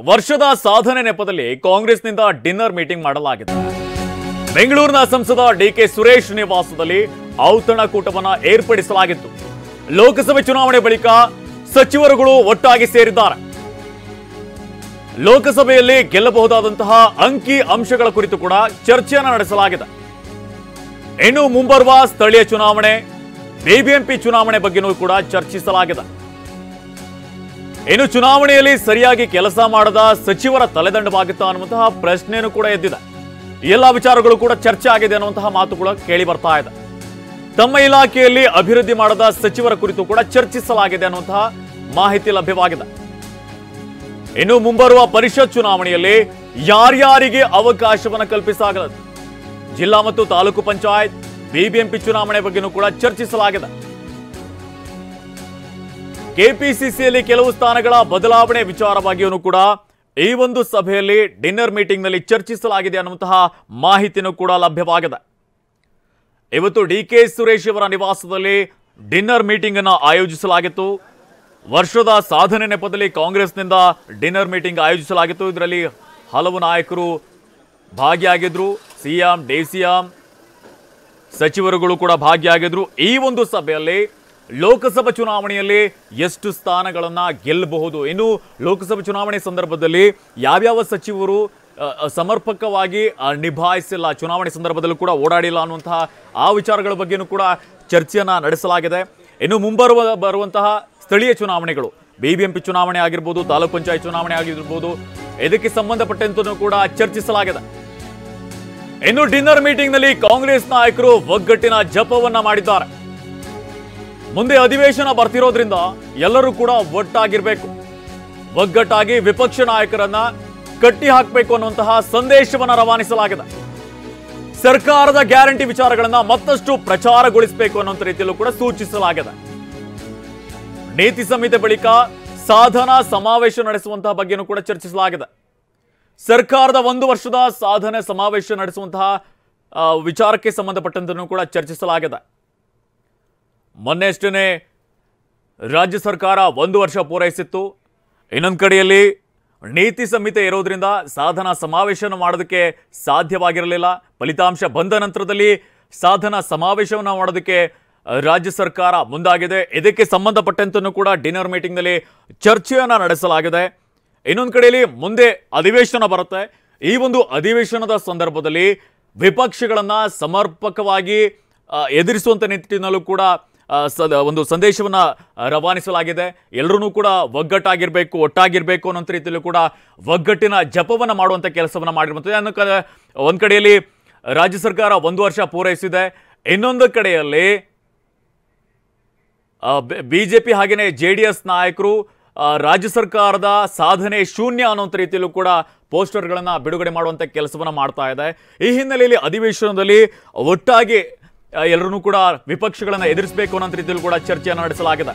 ವರ್ಷದ ಸಾಧನೆ ನೆಪದಲ್ಲಿ ಕಾಂಗ್ರೆಸ್ನಿಂದ ಡಿನ್ನರ್ ಮೀಟಿಂಗ್ ಮಾಡಲಾಗಿದೆ. ಬೆಂಗಳೂರಿನ ಸಂಸದ ಡಿಕೆ ಸುರೇಶ್ ನಿವಾಸದಲ್ಲಿ ಔತಣಕೂಟವನ್ನು ಏರ್ಪಡಿಸಲಾಗಿತ್ತು. ಲೋಕಸಭೆ ಚುನಾವಣೆ ಬಳಿಕ ಸಚಿವರುಗಳು ಒಟ್ಟಾಗಿ ಸೇರಿದ್ದಾರೆ. ಲೋಕಸಭೆಯಲ್ಲಿ ಗೆಲ್ಲಬಹುದಾದಂತಹ ಅಂಕಿ ಅಂಶಗಳ ಕುರಿತು ಕೂಡ ಚರ್ಚೆಯನ್ನು ನಡೆಸಲಾಗಿದೆ. ಇನ್ನು ಮುಂಬರುವ ಸ್ಥಳೀಯ ಚುನಾವಣೆ, ಬಿಬಿಎಂಪಿ ಚುನಾವಣೆ ಬಗ್ಗೆನೂ ಕೂಡ ಚರ್ಚಿಸಲಾಗಿದೆ. ಇನ್ನು ಚುನಾವಣೆಯಲ್ಲಿ ಸರಿಯಾಗಿ ಕೆಲಸ ಮಾಡದ ಸಚಿವರ ತಲೆದಂಡವಾಗುತ್ತಾ ಅನ್ನುವಂತಹ ಪ್ರಶ್ನೆಯೂ ಕೂಡ ಎದ್ದಿದೆ. ಎಲ್ಲ ವಿಚಾರಗಳು ಕೂಡ ಚರ್ಚೆ ಆಗಿದೆ ಅನ್ನುವಂತಹ ಮಾತುಗಳು ಕೇಳಿ ಬರ್ತಾ ಇದೆ. ತಮ್ಮ ಇಲಾಖೆಯಲ್ಲಿ ಅಭಿವೃದ್ಧಿ ಮಾಡದ ಸಚಿವರ ಕುರಿತು ಕೂಡ ಚರ್ಚಿಸಲಾಗಿದೆ ಅನ್ನುವಂತಹ ಮಾಹಿತಿ ಲಭ್ಯವಾಗಿದೆ. ಇನ್ನು ಮುಂಬರುವ ಪರಿಷತ್ ಚುನಾವಣೆಯಲ್ಲಿ ಯಾರ್ಯಾರಿಗೆ ಅವಕಾಶವನ್ನು ಕಲ್ಪಿಸಲಾಗಿದೆ, ಜಿಲ್ಲಾ ಮತ್ತು ತಾಲೂಕು ಪಂಚಾಯತ್, ಬಿಬಿಎಂಪಿ ಚುನಾವಣೆ ಬಗ್ಗೆನೂ ಕೂಡ ಚರ್ಚಿಸಲಾಗಿದೆ. ಕೆಪಿಸಿಸಿಯಲ್ಲಿ ಕೆಲವು ಸ್ಥಾನಗಳ ಬದಲಾವಣೆ ವಿಚಾರವಾಗಿಯೂ ಕೂಡ ಈ ಒಂದು ಸಭೆಯಲ್ಲಿ ಡಿನ್ನರ್ ಮೀಟಿಂಗ್ ನಲ್ಲಿ ಚರ್ಚಿಸಲಾಗಿದೆ ಅನ್ನುವಂತಹ ಮಾಹಿತಿನೂ ಕೂಡ ಲಭ್ಯವಾಗಿದೆ. ಇವತ್ತು ಡಿಕೆ ಸುರೇಶ್ ಅವರ ನಿವಾಸದಲ್ಲಿ ಡಿನ್ನರ್ ಮೀಟಿಂಗ್ ಅನ್ನು ಆಯೋಜಿಸಲಾಗಿತ್ತು. ವರ್ಷದ ಸಾಧನೆ ನೆಪದಲ್ಲಿ ಕಾಂಗ್ರೆಸ್ನಿಂದ ಡಿನ್ನರ್ ಮೀಟಿಂಗ್ ಆಯೋಜಿಸಲಾಗಿತ್ತು. ಇದರಲ್ಲಿ ಹಲವು ನಾಯಕರು ಭಾಗಿಯಾಗಿದ್ರು. ಸಿಎಂ, ಡಿಸಿಎಂ, ಸಚಿವರುಗಳು ಕೂಡ ಭಾಗಿಯಾಗಿದ್ರು. ಈ ಒಂದು ಸಭೆಯಲ್ಲಿ ಲೋಕಸಭಾ ಚುನಾವಣೆಯಲ್ಲಿ ಎಷ್ಟು ಸ್ಥಾನಗಳನ್ನ ಗೆಲ್ಲಬಹುದು, ಇನ್ನು ಲೋಕಸಭಾ ಚುನಾವಣೆ ಸಂದರ್ಭದಲ್ಲಿ ಯಾವ್ಯಾವ ಸಚಿವರು ಸಮರ್ಪಕವಾಗಿ ನಿಭಾಯಿಸಿಲ್ಲ, ಚುನಾವಣೆ ಸಂದರ್ಭದಲ್ಲೂ ಕೂಡ ಓಡಾಡಿಲ್ಲ ಅನ್ನುವಂತಹ ಆ ವಿಚಾರಗಳ ಬಗ್ಗೆನೂ ಕೂಡ ಚರ್ಚೆಯನ್ನ ನಡೆಸಲಾಗಿದೆ. ಇನ್ನು ಬರುವಂತಹ ಸ್ಥಳೀಯ ಚುನಾವಣೆಗಳು, ಬಿಬಿಎಂಪಿ ಚುನಾವಣೆ ಆಗಿರ್ಬೋದು, ತಾಲೂಕು ಪಂಚಾಯತ್ ಚುನಾವಣೆ ಆಗಿರ್ಬೋದು, ಇದಕ್ಕೆ ಸಂಬಂಧಪಟ್ಟಂತೆ ಕೂಡ ಚರ್ಚಿಸಲಾಗಿದೆ. ಇನ್ನು ಡಿನ್ನರ್ ಮೀಟಿಂಗ್ ನಲ್ಲಿ ಕಾಂಗ್ರೆಸ್ ನಾಯಕರು ಒಗ್ಗಟ್ಟಿನ ಜಪವನ್ನ ಮಾಡಿದ್ದಾರೆ. ಮುಂದೆ ಅಧಿವೇಶನ ಬರ್ತಿರೋದ್ರಿಂದ ಎಲ್ಲರೂ ಕೂಡ ಒಟ್ಟಾಗಿರ್ಬೇಕು, ಒಗ್ಗಟ್ಟಾಗಿ ವಿಪಕ್ಷ ನಾಯಕರನ್ನ ಕಟ್ಟಿ ಹಾಕಬೇಕು ಅನ್ನುವಂತಹ ಸಂದೇಶವನ್ನ ರವಾನಿಸಲಾಗಿದೆ. ಸರ್ಕಾರದ ಗ್ಯಾರಂಟಿ ವಿಚಾರಗಳನ್ನ ಮತ್ತಷ್ಟು ಪ್ರಚಾರಗೊಳಿಸಬೇಕು ಅನ್ನುವಂಥ ರೀತಿಯಲ್ಲೂ ಕೂಡ ಸೂಚಿಸಲಾಗಿದೆ. ನೀತಿ ಸಂಹಿತೆ ಬಳಿಕ ಸಾಧನಾ ಸಮಾವೇಶ ನಡೆಸುವಂತಹ ಬಗ್ಗೆನೂ ಕೂಡ ಚರ್ಚಿಸಲಾಗಿದೆ. ಸರ್ಕಾರದ 1 ವರ್ಷದ ಸಾಧನೆ ಸಮಾವೇಶ ನಡೆಸುವಂತಹ ವಿಚಾರಕ್ಕೆ ಸಂಬಂಧಪಟ್ಟಂತೆ ಕೂಡ ಚರ್ಚಿಸಲಾಗಿದೆ. ಮೊನ್ನೆಷ್ಟೇ ರಾಜ್ಯ ಸರ್ಕಾರ 1 ವರ್ಷ ಪೂರೈಸಿತ್ತು. ಇನ್ನೊಂದು ಕಡೆಯಲ್ಲಿ ನೀತಿ ಸಂಹಿತೆ ಇರೋದ್ರಿಂದ ಸಾಧನಾ ಸಮಾವೇಶವನ್ನು ಮಾಡೋದಕ್ಕೆ ಸಾಧ್ಯವಾಗಿರಲಿಲ್ಲ. ಫಲಿತಾಂಶ ಬಂದ ನಂತರದಲ್ಲಿ ಸಾಧನಾ ಸಮಾವೇಶವನ್ನು ಮಾಡೋದಕ್ಕೆ ರಾಜ್ಯ ಸರ್ಕಾರ ಮುಂದಾಗಿದೆ. ಇದಕ್ಕೆ ಸಂಬಂಧಪಟ್ಟಂತೆ ಕೂಡ ಡಿನ್ನರ್ ಮೀಟಿಂಗ್ನಲ್ಲಿ ಚರ್ಚೆಯನ್ನು ನಡೆಸಲಾಗಿದೆ. ಇನ್ನೊಂದು ಕಡೆಯಲ್ಲಿ ಮುಂದೆ ಅಧಿವೇಶನ ಬರುತ್ತೆ. ಈ ಒಂದು ಅಧಿವೇಶನದ ಸಂದರ್ಭದಲ್ಲಿ ವಿಪಕ್ಷಗಳನ್ನ ಸಮರ್ಪಕವಾಗಿ ಎದುರಿಸುವಂತ ನಿಟ್ಟಿನಲ್ಲೂ ಕೂಡ ಒಂದು ಸಂದೇಶವನ್ನ ರವಾನಿಸಲಾಗಿದೆ. ಎಲ್ಲರೂ ಕೂಡ ಒಗ್ಗಟ್ಟಾಗಿರ್ಬೇಕು, ಒಟ್ಟಾಗಿರ್ಬೇಕು ಅನ್ನೋ ರೀತಿಯಲ್ಲೂ ಕೂಡ ಒಗ್ಗಟ್ಟಿನ ಜಪವನ್ನ ಮಾಡುವಂತ ಕೆಲಸವನ್ನ ಮಾಡಿರುವಂಥದ್ದು. ಒಂದ್ ಕಡೆಯಲ್ಲಿ ರಾಜ್ಯ ಸರ್ಕಾರ 1 ವರ್ಷ ಪೂರೈಸಿದೆ, ಇನ್ನೊಂದು ಕಡೆಯಲ್ಲಿ ಬಿಜೆಪಿ ಹಾಗೇನೆ ಜೆಡಿಎಸ್ ನಾಯಕರು ರಾಜ್ಯ ಸರ್ಕಾರದ ಸಾಧನೆ ಶೂನ್ಯ ಅನ್ನುವಂಥ ರೀತಿಯಲ್ಲೂ ಕೂಡ ಪೋಸ್ಟರ್ಗಳನ್ನ ಬಿಡುಗಡೆ ಮಾಡುವಂತ ಕೆಲಸವನ್ನ ಮಾಡ್ತಾ ಇದೆ. ಈ ಹಿನ್ನೆಲೆಯಲ್ಲಿ ಅಧಿವೇಶನದಲ್ಲಿ ಒಟ್ಟಾಗಿ ಎಲ್ಲರೂ ಕೂಡ ವಿಪಕ್ಷಗಳನ್ನ ಎದುರಿಸಬೇಕು ಅನ್ನೋ ರೀತಿಯಲ್ಲೂ ಕೂಡ ಚರ್ಚೆಯನ್ನು ನಡೆಸಲಾಗಿದೆ.